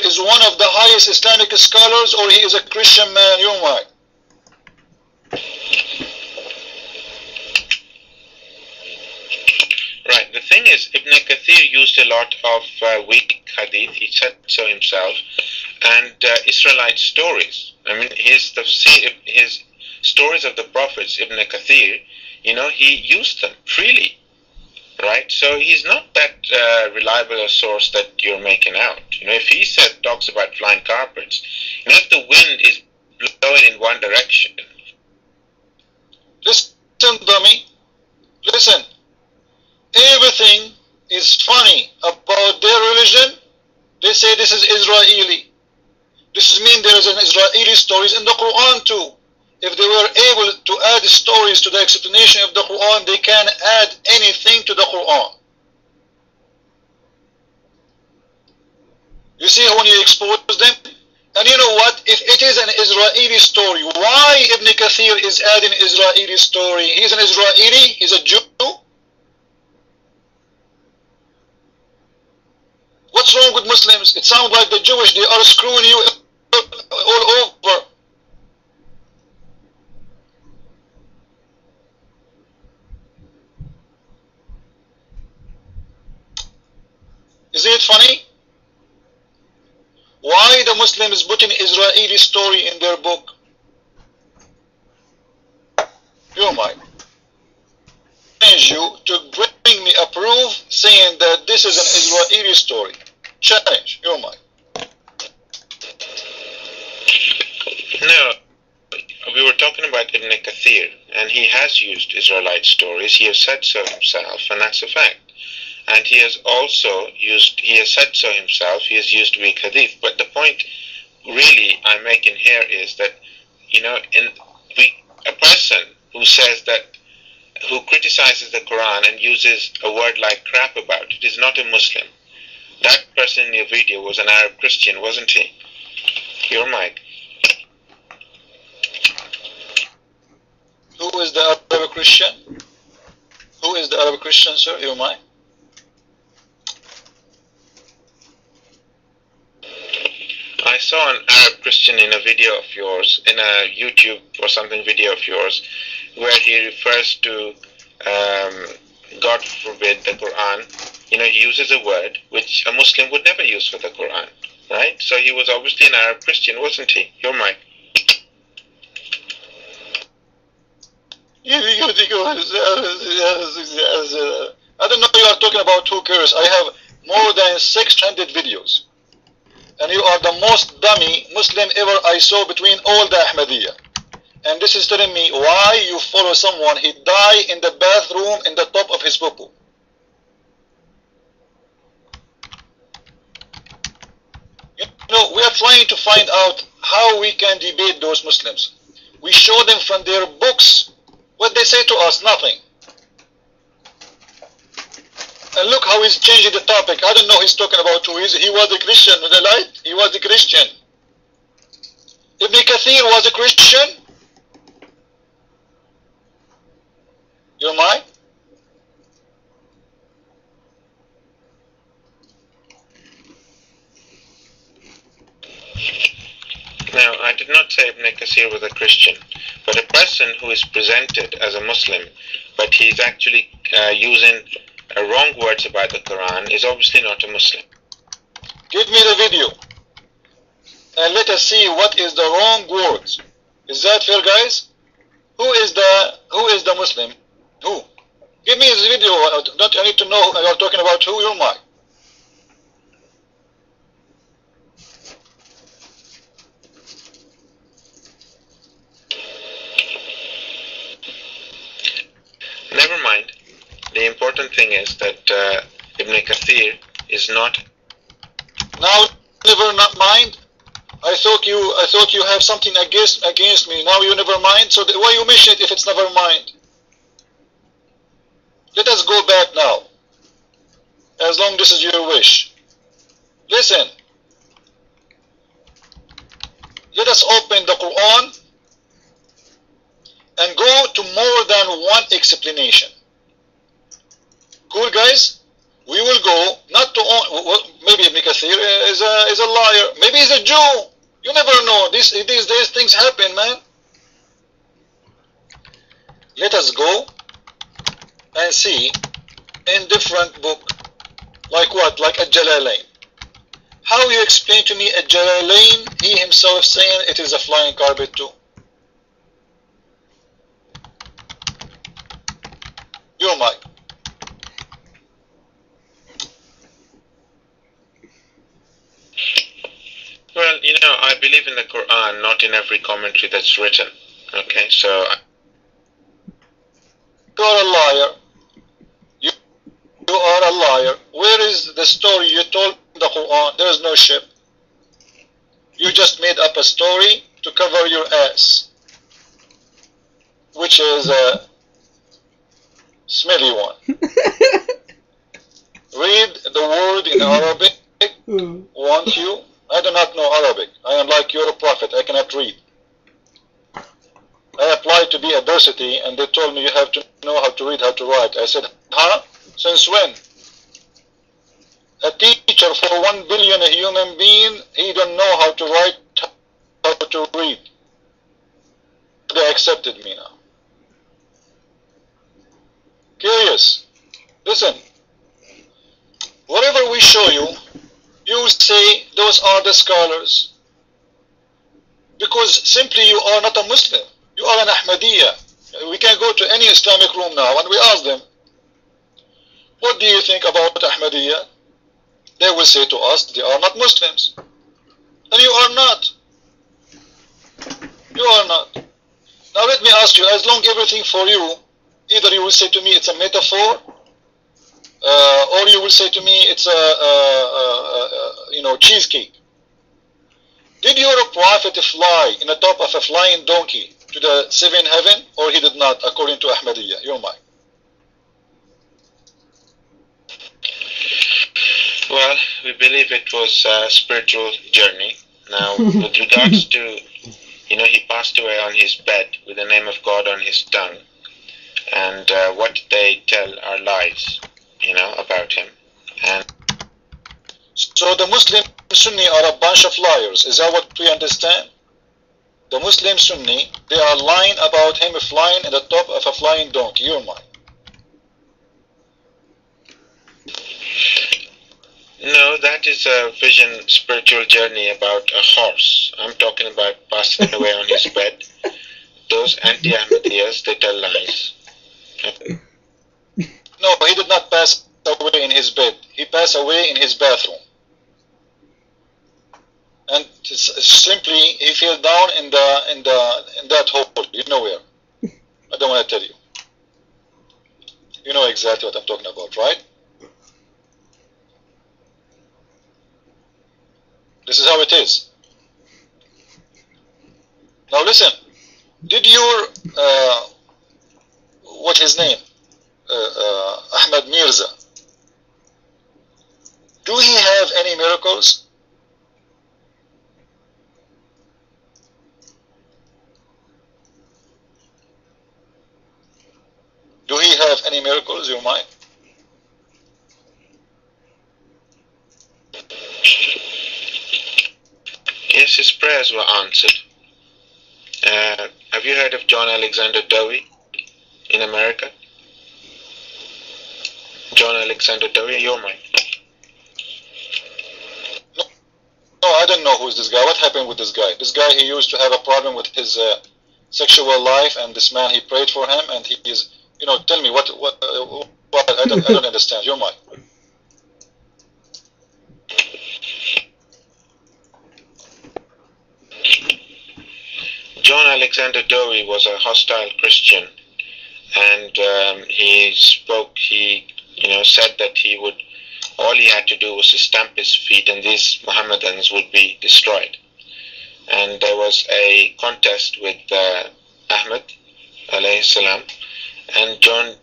is one of the highest Islamic scholars, or he is a Christian man? You might. Right. The thing is, Ibn Kathir used a lot of weak hadith. He said so himself, and Israelite stories. I mean, his stories of the prophets, Ibn Kathir, you know, he used them freely, right? So he's not that reliable a source that you're making out. You know, if he talks about flying carpets, you know, if the wind is blowing in one direction. Listen, dummy. Listen. Everything is funny about their religion. They say this is Israeli. This means there is an Israeli stories in the Quran too. If they were able to add stories to the explanation of the Quran, they can add anything to the Quran. You see when you expose them? And you know what? If it is an Israeli story, why Ibn Kathir is adding Israeli story? He's an Israeli, he's a Jew. What's wrong with Muslims? It sounds like the Jewish, they are screwing you all over. Isn't it funny? Why the Muslims putting Israeli story in their book? You might. Challenge you to bring me a proof saying that this is an Israeli story. Challenge, you might. No, we were talking about Ibn Kathir, and he has used Israelite stories. He has said so himself, and that's a fact. And he has also used, he has said so himself, he has used weak hadith. But the point really I'm making here is that, you know, a person who says that, who criticizes the Quran and uses a word like crap about it is not a Muslim. That person in your video was an Arab Christian, wasn't he? Your mic. Who is the Arab Christian? Who is the Arab Christian, sir? Your mic. I saw an Arab Christian in a video of yours, in a YouTube or something video of yours, where he refers to, God forbid, the Quran. You know, he uses a word which a Muslim would never use for the Quran, right? So he was obviously an Arab Christian, wasn't he? Your mic. I don't know, you are talking about who cares. I have more than 600 videos. And you are the most dummy Muslim ever I saw between all the Ahmedia. And this is telling me why you follow someone, he died in the bathroom in the top of his popo. You know, we are trying to find out how we can debate those Muslims. We show them from their books what they say to us, nothing. And look how he's changing the topic. I don't know he's talking about who he was a Christian, the light? He was a Christian. Ibn Kathir was a Christian. You mind? No, I did not say Ibn Kathir was a Christian, but a person who is presented as a Muslim, but he's actually using wrong words about the Quran, is obviously not a Muslim. Give me the video and let us see what is the wrong words. Is that fair, guys? Who is the Muslim? Who? Give me his video. I need to know you are talking about who. You might. Never mind. The important thing is that Ibn Kathir is not. Now, never not mind. I thought you have something against me. Now you never mind. So why you mention it if it's never mind? Let us go back now. As long as this is your wish. Listen. Let us open the Quran and go to more than one explanation. Cool, guys? We will go not to maybe Ibn Kathir is a liar. Maybe he's a Jew. You never know. These days things happen, man. Let us go and see in different book, like what? Like Al-Jalalain. How you explain to me Al-Jalalain, he himself saying it is a flying carpet too? Your mic. Well, I believe in the Quran, not in every commentary that's written. Okay, so You are a liar. You are a liar. Where is the story you told in the Quran? There is no ship. You just made up a story to cover your ass, which is a smelly one. Read the word in Arabic. Want you? I do not know Arabic. I am like your prophet. I cannot read. I applied to be a varsity and they told me you have to know how to read, how to write. I said, huh? Since when? A teacher for 1 billion human being, he don't know how to write, how to read. They accepted me now. Curious. Listen, whatever we show you, you will say those are the scholars. Because simply you are not a Muslim. You are an Ahmedia. We can go to any Islamic room now and we ask them, what do you think about Ahmedia? They will say to us, they are not Muslims. And you are not. You are not. Now let me ask you, as long everything for you, either you will say to me it's a metaphor, or you will say to me it's a cheesecake. Did your prophet fly in the top of a flying donkey to the seventh heaven, or he did not, according to Ahmadiyya? Your mind. Well, we believe it was a spiritual journey. Now, with regards to, he passed away on his bed with the name of God on his tongue, and what they tell are lies, about him. And so the Muslim Sunni are a bunch of liars. Is that what we understand? The Muslim Sunni, they are lying about him flying in the top of a flying donkey. Your mind. No, that is a vision, spiritual journey about a horse. I'm talking about passing away on his bed. Those anti-Ahmadiyyas, they tell lies. No, he did not pass away in his bed. He passed away in his bathroom. And simply, he fell down in that hole. You know where? I don't want to tell you. You know exactly what I'm talking about, right? This is how it is. Now listen, did your, what's his name? Ahmad Mirza, do he have any miracles? Do he have any miracles, your mind? Yes, his prayers were answered. Have you heard of John Alexander Dowie in America? John Alexander Dowie, your mind. No, I don't know who is this guy. What happened with this guy? This guy, he used to have a problem with his sexual life, and this man, he prayed for him, and he is, tell me what I don't understand. Your mind. John Alexander Dowie was a hostile Christian, and he said that all he had to do was to stamp his feet and these Mohammedans would be destroyed. And there was a contest with Ahmed alayhi salam, and John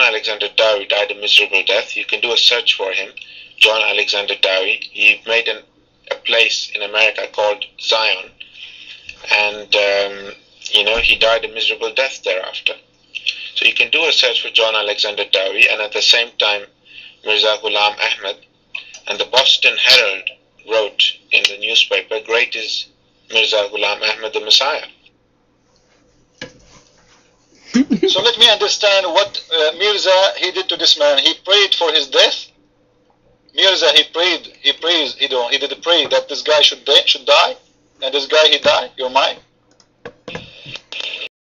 Alexander Dowie died a miserable death. You can do a search for him, John Alexander Dowie. He made a place in America called Zion, and he died a miserable death thereafter. So you can do a search for John Alexander Dowie, and at the same time Mirza Ghulam Ahmad, and the Boston Herald wrote in the newspaper, "Great is Mirza Ghulam Ahmad the Messiah." So let me understand what Mirza he did to this man. He prayed for his death. Mirza he prayed, he did pray that this guy should die, and this guy he died. Your mind?